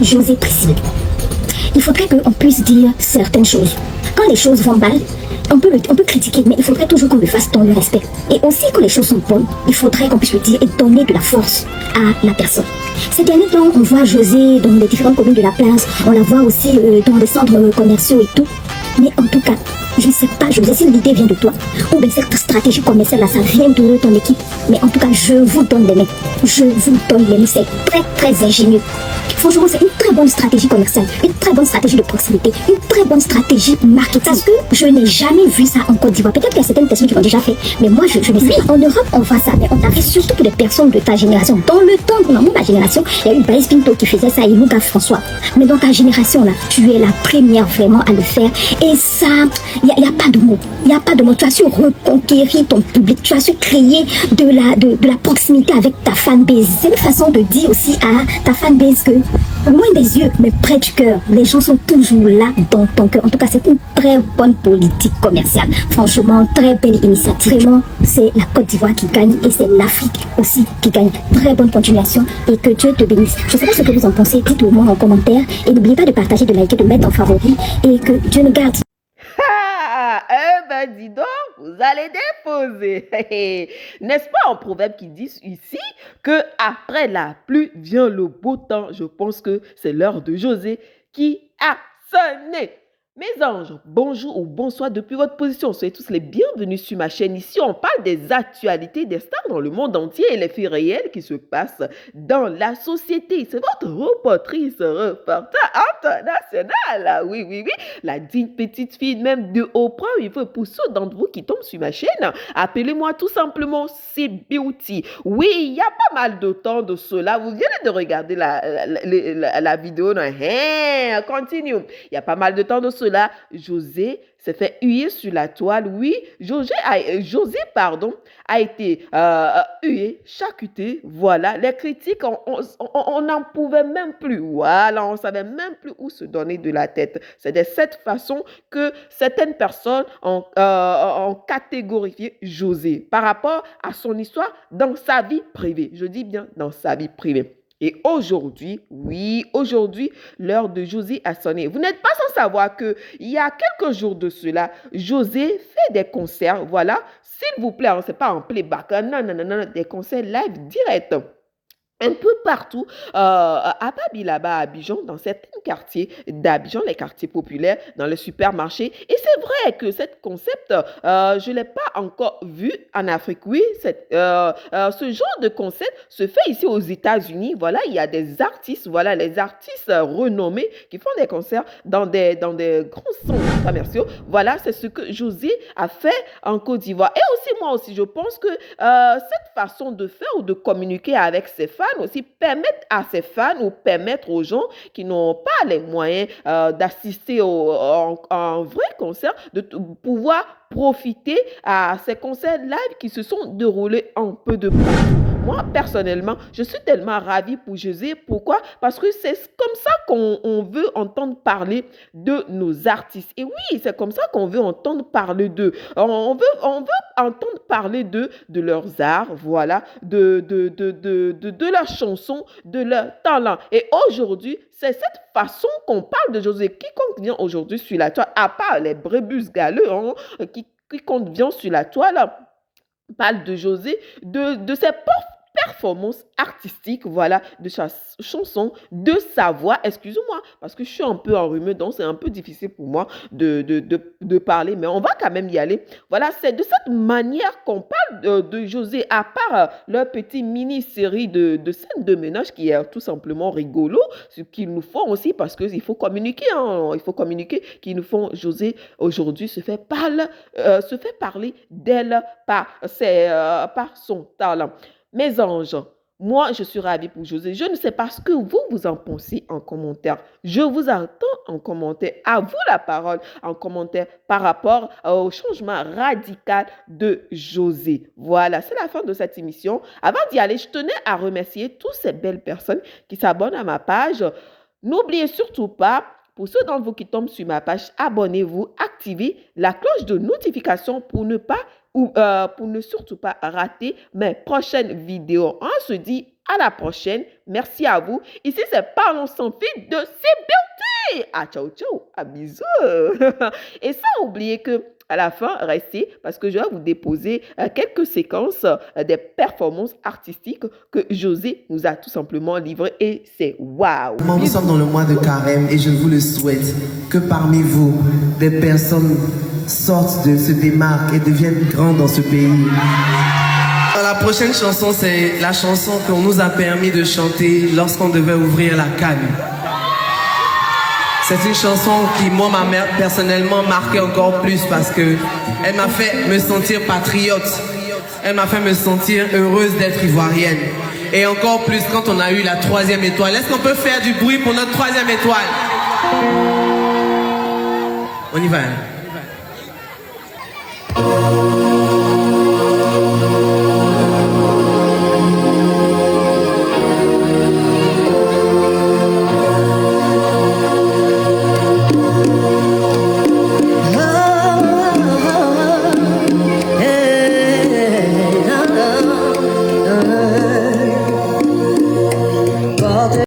José Priscille. Il faudrait qu'on puisse dire certaines choses. Quand les choses vont mal, on peut critiquer, mais il faudrait toujours qu'on le fasse dans le respect. Et aussi, quand les choses sont bonnes, il faudrait qu'on puisse le dire et donner de la force à la personne. Ces derniers temps, on voit José dans les différentes communes de la place, on la voit aussi dans les centres commerciaux et tout. Mais en tout cas, je ne sais pas, José, si l'idée vient de toi, ou bien cette stratégie commerciale-là, ça vient de ton équipe. Mais en tout cas, je vous donne les mains. Je vous donne les mains. C'est très, très ingénieux. Franchement, c'est une très bonne stratégie commerciale, une très bonne stratégie de proximité, une très bonne stratégie marketing. Parce que je n'ai jamais vu ça en Côte d'Ivoire. Peut-être qu'il y a certaines personnes qui l'ont déjà fait, mais moi, je ne sais pas. En Europe, on voit ça, mais on a fait surtout pour les personnes de ta génération. Dans le temps, dans ma génération, il y a eu Blaise Pinto qui faisait ça et Louga François. Mais dans ta génération, là, tu es la première vraiment à le faire. Et ça, il n'y a pas de mots. Il n'y a pas de mots. Tu as su reconquérir ton public. Tu as su créer de la proximité avec ta fanbase. C'est une façon de dire aussi à ta fanbase que loin des yeux, mais près du cœur, les gens sont toujours là dans ton cœur. En tout cas, c'est une très bonne politique commerciale. Franchement, très belle initiative. Vraiment, c'est la Côte d'Ivoire qui gagne et c'est l'Afrique aussi qui gagne. Très bonne continuation et que Dieu te bénisse. Je ne sais pas ce que vous en pensez. Dites-le moi en commentaire et n'oubliez pas de partager, de liker, de mettre en favori et que Dieu nous garde. Dis donc, vous allez déposer. N'est-ce pas un proverbe qui dit ici que après la pluie vient le beau temps? Je pense que c'est l'heure de José qui a sonné. Mes anges, bonjour ou bonsoir depuis votre position. Soyez tous les bienvenus sur ma chaîne. Ici, on parle des actualités des stars dans le monde entier et les faits réels qui se passent dans la société. C'est votre reporter international. Oui. La digne petite fille, même de haut point, il faut pour ceux d'entre vous qui tombent sur ma chaîne, appelez-moi tout simplement C-Beauty. Oui, il y a pas mal de temps de cela. Vous venez de regarder la vidéo. Continue. Il y a pas mal de temps de cela. José s'est fait huer sur la toile. Oui, José a été hué, charcuté. Voilà, les critiques, on n'en pouvait même plus. Voilà, on ne savait même plus où se donner de la tête. C'est de cette façon que certaines personnes ont catégorifié José par rapport à son histoire dans sa vie privée. Je dis bien dans sa vie privée. Et aujourd'hui, l'heure de José a sonné. Vous n'êtes pas sans savoir qu'il y a quelques jours de cela, José fait des concerts, voilà, s'il vous plaît, ce n'est pas en playback, non, des concerts live direct. Un peu partout, à Babilaba, à Abidjan, dans certains quartiers d'Abidjan, les quartiers populaires, dans les supermarchés. Et c'est vrai que ce concept, je ne l'ai pas encore vu en Afrique. Oui, ce genre de concept se fait ici aux États-Unis. Voilà, il y a des artistes, voilà, les artistes renommés qui font des concerts dans des grands centres commerciaux. Voilà, c'est ce que José a fait en Côte d'Ivoire. Et aussi, moi aussi, je pense que cette façon de faire ou de communiquer avec ses fans aussi permettre à ses fans ou permettre aux gens qui n'ont pas les moyens d'assister en vrai concert de pouvoir profiter à ces concerts live qui se sont déroulés un peu de partout. Moi, personnellement, je suis tellement ravie pour José. Pourquoi? Parce que c'est comme ça qu'on veut entendre parler de nos artistes. Et oui, c'est comme ça qu'on veut entendre parler d'eux. On veut entendre parler d'eux, de leurs arts, voilà, de leurs chansons, de leur talent. Et aujourd'hui, c'est cette façon qu'on parle de José. Quiconque vient aujourd'hui sur la toile, à part les brebis galeux, quiconque vient sur la toile, parle de José, de ses performances artistiques, voilà, de sa chanson, de sa voix, excusez-moi, parce que je suis un peu enrhumée, donc c'est un peu difficile pour moi de parler, mais on va quand même y aller. Voilà, c'est de cette manière qu'on parle de José, à part leur petite mini-série de scènes de ménage qui est tout simplement rigolo, ce qu'ils nous font aussi, parce qu'il faut communiquer, il faut communiquer, qu'ils nous font. José, aujourd'hui, se fait parler d'elle par son talent. Mes anges, moi, je suis ravie pour José. Je ne sais pas ce que vous en pensez en commentaire. Je vous attends en commentaire. À vous la parole en commentaire par rapport au changement radical de José. Voilà, c'est la fin de cette émission. Avant d'y aller, je tenais à remercier toutes ces belles personnes qui s'abonnent à ma page. N'oubliez surtout pas, pour ceux d'entre vous qui tombent sur ma page, abonnez-vous, activez la cloche de notification pour ne pas ou pour ne surtout pas rater mes prochaines vidéos. On se dit à la prochaine. Merci à vous. Ici, c'est Parlons sans fil de C-Beauty. Ah, ciao, ciao. À bisous. Et sans oublier que à la fin, restez parce que je vais vous déposer quelques séquences des performances artistiques que José nous a tout simplement livrées et c'est waouh! Nous sommes dans le mois de carême et je vous le souhaite que parmi vous, des personnes sortent se démarquent et deviennent grandes dans ce pays. La prochaine chanson, c'est la chanson qu'on nous a permis de chanter lorsqu'on devait ouvrir la canne. C'est une chanson qui, moi, ma mère, personnellement, marquait encore plus parce que elle m'a fait me sentir patriote. Elle m'a fait me sentir heureuse d'être ivoirienne. Et encore plus quand on a eu la 3e étoile. Est-ce qu'on peut faire du bruit pour notre 3e étoile? On y va. Hein?